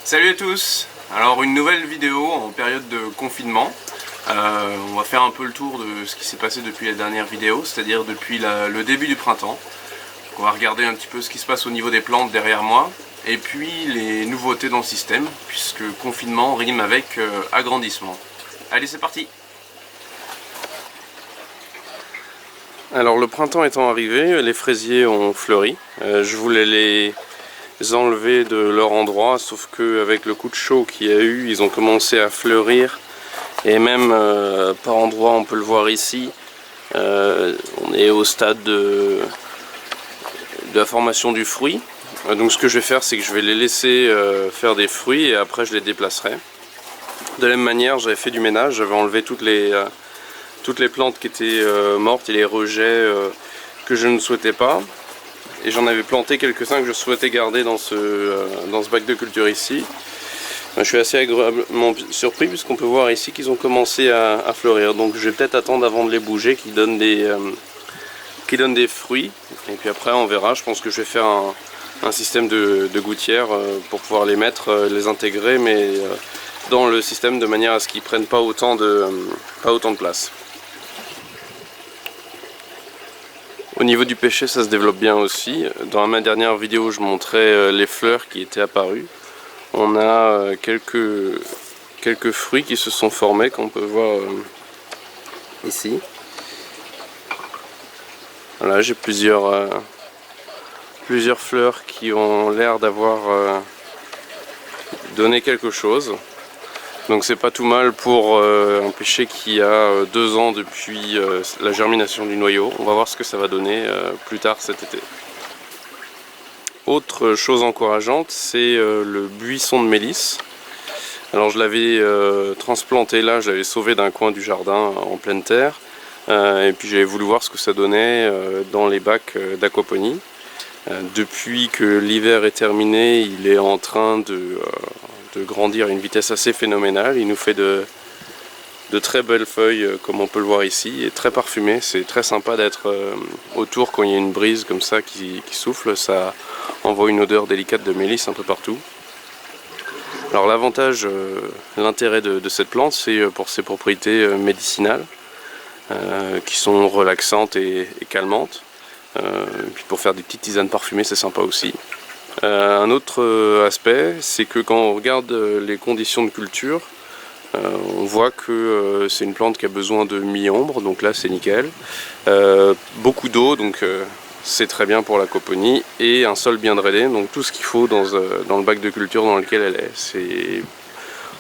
Salut à tous. Alors une nouvelle vidéo en période de confinement. On va faire un peu le tour de ce qui s'est passé depuis la dernière vidéo, c'est-à-dire depuis le début du printemps. Donc on va regarder un petit peu ce qui se passe au niveau des plantes derrière moi, et puis les nouveautés dans le système, puisque confinement rime avec agrandissement. Allez, c'est parti. Alors le printemps étant arrivé, les fraisiers ont fleuri. Je voulais les enlever de leur endroit, sauf qu'avec le coup de chaud qu'il y a eu, ils ont commencé à fleurir. Et même par endroits, on peut le voir ici, on est au stade de la formation du fruit. Donc ce que je vais faire, c'est que je vais les laisser faire des fruits et après je les déplacerai. De la même manière, j'avais fait du ménage, j'avais enlevé toutes les plantes qui étaient mortes et les rejets que je ne souhaitais pas. Et j'en avais planté quelques-uns que je souhaitais garder dans ce bac de culture ici. Je suis assez agréablement surpris puisqu'on peut voir ici qu'ils ont commencé à fleurir. Donc je vais peut-être attendre avant de les bouger, qu'ils donnent des fruits. Et puis après on verra, je pense que je vais faire un système de gouttières pour pouvoir les mettre, les intégrer, mais dans le système de manière à ce qu'ils ne prennent pas autant de place. Au niveau du pêcher, ça se développe bien aussi. Dans ma dernière vidéo, je montrais les fleurs qui étaient apparues. On a quelques fruits qui se sont formés, qu'on peut voir ici. Voilà, j'ai plusieurs fleurs qui ont l'air d'avoir donné quelque chose. Donc c'est pas tout mal pour un pêcher qui a 2 ans depuis la germination du noyau. On va voir ce que ça va donner plus tard cet été. Autre chose encourageante, c'est le buisson de mélisse. Alors je l'avais transplanté là, je l'avais sauvé d'un coin du jardin en pleine terre. Et puis j'avais voulu voir ce que ça donnait dans les bacs d'aquaponie. Depuis que l'hiver est terminé, il est en train de grandir à une vitesse assez phénoménale. Il nous fait de très belles feuilles comme on peut le voir ici, et très parfumé. C'est très sympa d'être autour quand il y a une brise comme ça qui souffle. Ça envoie une odeur délicate de mélisse un peu partout. Alors l'avantage, l'intérêt de cette plante, c'est pour ses propriétés médicinales qui sont relaxantes et calmantes. Et puis pour faire des petites tisanes parfumées, c'est sympa aussi. Un autre aspect, c'est que quand on regarde les conditions de culture, on voit que c'est une plante qui a besoin de mi-ombre, donc là c'est nickel. Beaucoup d'eau, donc c'est très bien pour l'aquaponie, et un sol bien drainé, donc tout ce qu'il faut dans le bac de culture dans lequel elle est. C'est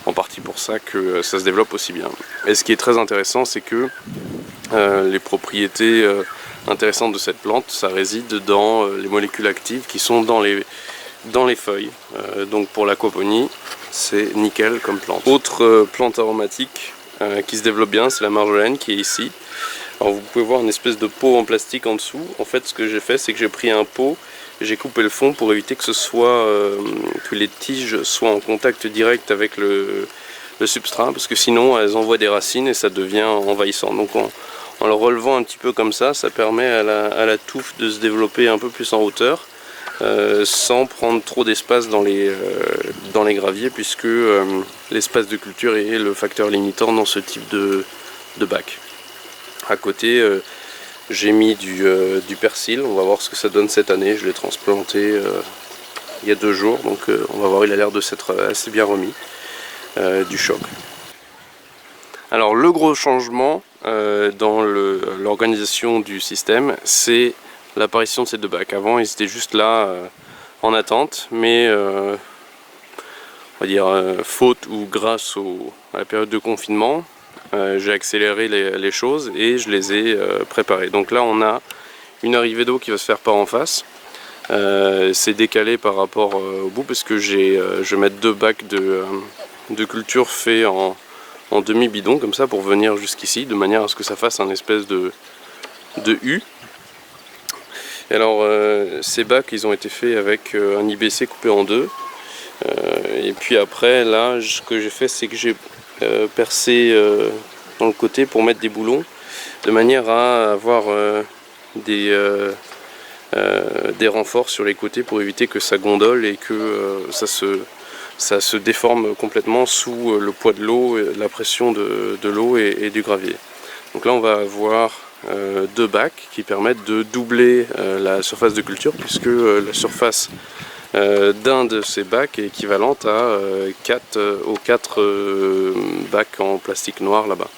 en partie pour ça que ça se développe aussi bien. Et ce qui est très intéressant, c'est que les propriétés intéressantes de cette plante, ça réside dans les molécules actives qui sont dans les feuilles. Donc pour l'aquaponie, c'est nickel comme plante. Autre plante aromatique qui se développe bien, c'est la marjolaine qui est ici. Alors vous pouvez voir une espèce de pot en plastique en dessous. En fait, ce que j'ai fait, c'est que j'ai pris un pot et j'ai coupé le fond pour éviter que que les tiges soient en contact direct avec le substrat, parce que sinon elles envoient des racines et ça devient envahissant. Donc en le relevant un petit peu comme ça permet à la touffe de se développer un peu plus en hauteur, sans prendre trop d'espace dans les graviers, puisque l'espace de culture est le facteur limitant dans ce type de bac. À côté, j'ai mis du persil. On va voir ce que ça donne cette année. Je l'ai transplanté il y a 2 jours, donc on va voir, il a l'air de s'être assez bien remis du choc. Alors le gros changement dans l'organisation du système, c'est l'apparition de ces 2 bacs. Avant ils étaient juste là en attente, mais on va dire faute ou grâce à la période de confinement, j'ai accéléré les choses et je les ai préparés. Donc là on a une arrivée d'eau qui va se faire par en face. C'est décalé par rapport au bout, parce que je vais mettre 2 bacs de culture faits en demi-bidon comme ça pour venir jusqu'ici, de manière à ce que ça fasse un espèce de U. Et alors ces bacs, ils ont été faits avec un IBC coupé en 2. Et puis après là, ce que j'ai fait, c'est que j'ai percé dans le côté pour mettre des boulons, de manière à avoir des renforts sur les côtés pour éviter que ça gondole et que ça ça se déforme complètement sous le poids de l'eau, la pression de l'eau et du gravier. Donc là on va avoir deux bacs qui permettent de doubler la surface de culture, puisque la surface d'un de ces bacs est équivalente à 4 bacs en plastique noir là-bas.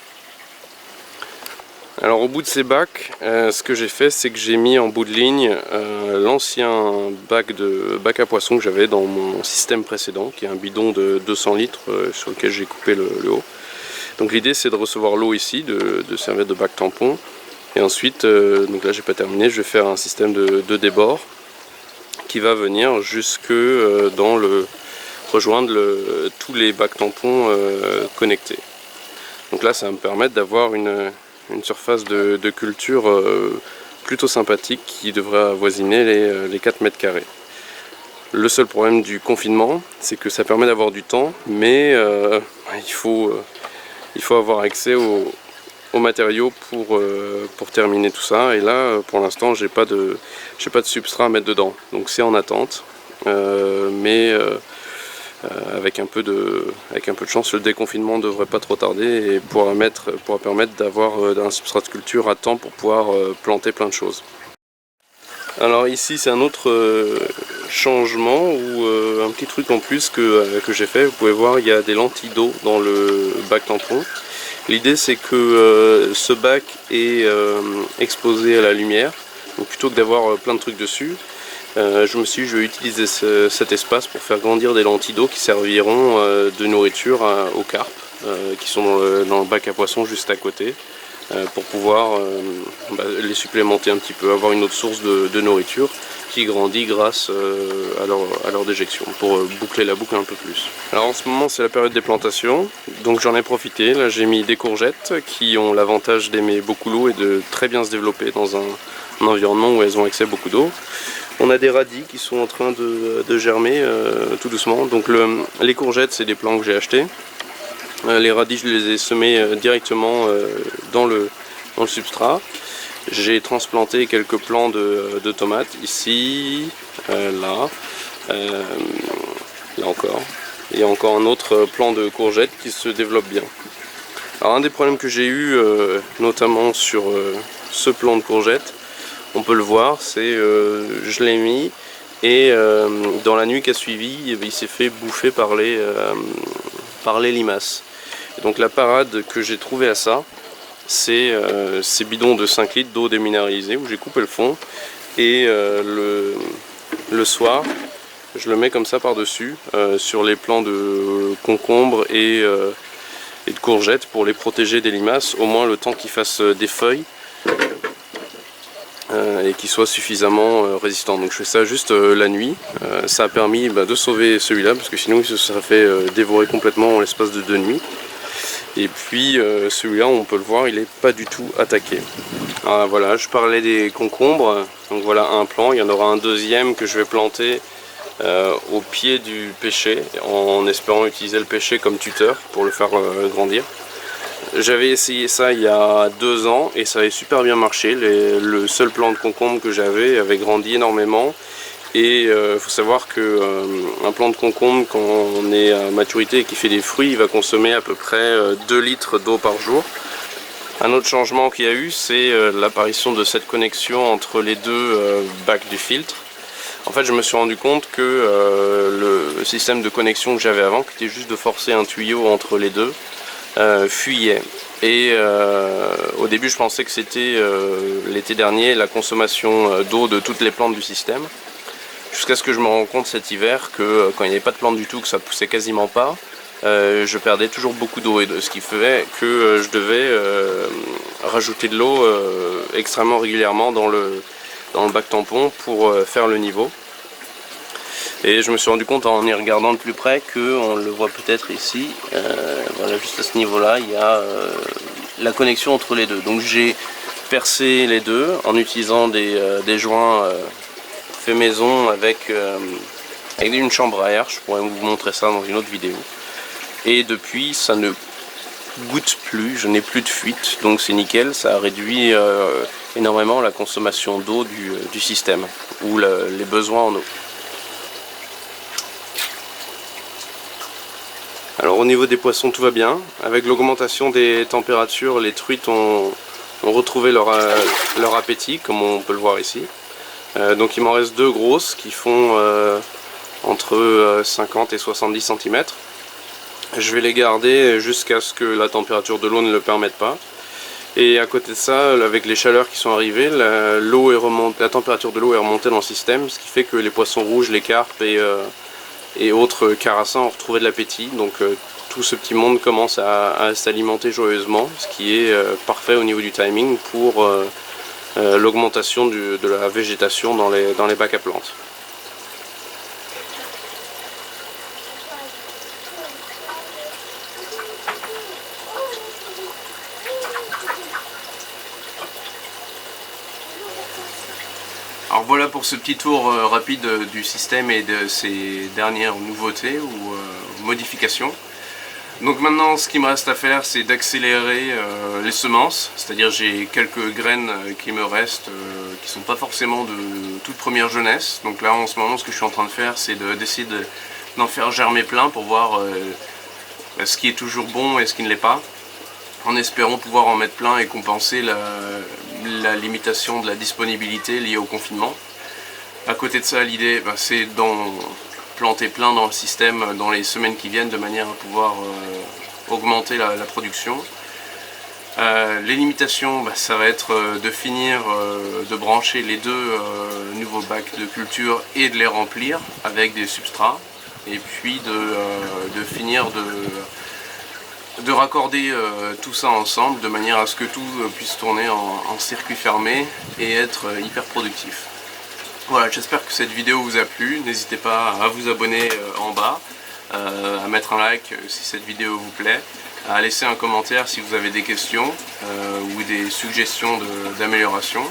Alors au bout de ces bacs, ce que j'ai fait, c'est que j'ai mis en bout de ligne l'ancien bac à poissons que j'avais dans mon système précédent, qui est un bidon de 200 litres sur lequel j'ai coupé le haut. Donc l'idée c'est de recevoir l'eau ici, de servir de bac tampon. Et ensuite, donc là j'ai pas terminé, je vais faire un système de débord qui va venir jusque rejoindre tous les bacs tampons connectés. Donc là ça va me permettre d'avoir une surface de culture plutôt sympathique qui devrait avoisiner les 4 mètres carrés. Le seul problème du confinement, c'est que ça permet d'avoir du temps, mais il faut avoir accès aux matériaux pour terminer tout ça. Et là, pour l'instant, j'ai pas de substrat à mettre dedans, donc c'est en attente. Avec un peu de chance, le déconfinement ne devrait pas trop tarder et pourra permettre d'avoir un substrat de culture à temps pour pouvoir planter plein de choses. Alors ici c'est un autre changement ou un petit truc en plus que j'ai fait. Vous pouvez voir, il y a des lentilles d'eau dans le bac tampon. L'idée c'est que ce bac est exposé à la lumière, donc plutôt que d'avoir plein de trucs dessus, je me suis dit je vais utiliser cet espace pour faire grandir des lentilles d'eau qui serviront de nourriture aux carpes qui sont dans le bac à poissons juste à côté, pour pouvoir les supplémenter un petit peu, avoir une autre source de nourriture qui grandit grâce à leur déjection, pour boucler la boucle un peu plus. Alors en ce moment c'est la période des plantations, donc j'en ai profité. Là j'ai mis des courgettes qui ont l'avantage d'aimer beaucoup l'eau et de très bien se développer dans un environnement où elles ont accès à beaucoup d'eau. On a des radis qui sont en train de germer tout doucement. Donc les courgettes c'est des plants que j'ai achetés. Les radis je les ai semés directement dans le substrat. J'ai transplanté quelques plants de tomates ici, là encore. Il y a encore un autre plant de courgettes qui se développe bien. Alors un des problèmes que j'ai eu notamment sur ce plant de courgettes, on peut le voir, c'est je l'ai mis et dans la nuit qui a suivi, il s'est fait bouffer par les limaces. Et donc la parade que j'ai trouvé à ça, c'est ces bidons de 5 litres d'eau déminéralisée où j'ai coupé le fond et le soir je le mets comme ça par dessus sur les plants de concombres et de courgettes pour les protéger des limaces, au moins le temps qu'ils fassent des feuilles et qu'ils soient suffisamment résistants. Donc je fais ça juste la nuit. Ça a permis de sauver celui-là parce que sinon il se serait fait dévorer complètement en l'espace de 2 nuits. Et puis celui-là, on peut le voir, il n'est pas du tout attaqué. Alors, voilà, je parlais des concombres. Donc voilà un plant, il y en aura un deuxième que je vais planter au pied du pêcher, en espérant utiliser le pêcher comme tuteur pour le faire grandir. J'avais essayé ça il y a 2 ans et ça avait super bien marché. Le seul plant de concombre que j'avais avait grandi énormément. Et il faut savoir qu'un plant de concombre, quand on est à maturité et qu'il fait des fruits, il va consommer à peu près 2 litres d'eau par jour. Un autre changement qu'il y a eu, c'est l'apparition de cette connexion entre les deux bacs du filtre. En fait, je me suis rendu compte que le système de connexion que j'avais avant, qui était juste de forcer un tuyau entre les deux, fuyait. Et au début, je pensais que c'était l'été dernier la consommation d'eau de toutes les plantes du système. Jusqu'à ce que je me rende compte cet hiver que quand il n'y avait pas de plantes du tout, que ça poussait quasiment pas, je perdais toujours beaucoup d'eau, et ce qui fait que je devais rajouter de l'eau extrêmement régulièrement dans le bac tampon pour faire le niveau. Et je me suis rendu compte en y regardant de plus près qu'on le voit peut-être ici, voilà, juste à ce niveau là il y a la connexion entre les deux. Donc j'ai percé les deux en utilisant des joints fait maison avec une chambre à air. Je pourrais vous montrer ça dans une autre vidéo. Et depuis ça ne goutte plus, je n'ai plus de fuite, donc c'est nickel. Ça a réduit énormément la consommation d'eau du système ou les besoins en eau. Alors au niveau des poissons tout va bien. Avec l'augmentation des températures, les truites ont retrouvé leur appétit, comme on peut le voir ici. Donc il m'en reste 2 grosses qui font entre 50 et 70 cm. Je vais les garder jusqu'à ce que la température de l'eau ne le permette pas. Et à côté de ça, avec les chaleurs qui sont arrivées, la température de l'eau est remontée dans le système, ce qui fait que les poissons rouges, les carpes et autres carassins ont retrouvé de l'appétit. Donc tout ce petit monde commence à s'alimenter joyeusement, ce qui est parfait au niveau du timing pour l'augmentation de la végétation dans les bacs à plantes. Alors voilà pour ce petit tour rapide du système et de ses dernières nouveautés ou modifications. Donc maintenant ce qui me reste à faire, c'est d'accélérer les semences, c'est-à-dire j'ai quelques graines qui me restent qui sont pas forcément de toute première jeunesse. Donc là en ce moment ce que je suis en train de faire, c'est d'essayer d'en faire germer plein pour voir ce qui est toujours bon et ce qui ne l'est pas, en espérant pouvoir en mettre plein et compenser la limitation de la disponibilité liée au confinement. À côté de ça, l'idée c'est d'en planter plein dans le système dans les semaines qui viennent de manière à pouvoir augmenter la production. Les limitations, ça va être de finir de brancher les 2 nouveaux bacs de culture et de les remplir avec des substrats, et puis de finir de raccorder tout ça ensemble de manière à ce que tout puisse tourner en circuit fermé et être hyper productif. Voilà, j'espère que cette vidéo vous a plu. N'hésitez pas à vous abonner en bas, à mettre un like si cette vidéo vous plaît, à laisser un commentaire si vous avez des questions ou des suggestions d'amélioration.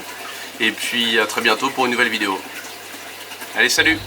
Et puis à très bientôt pour une nouvelle vidéo. Allez, salut!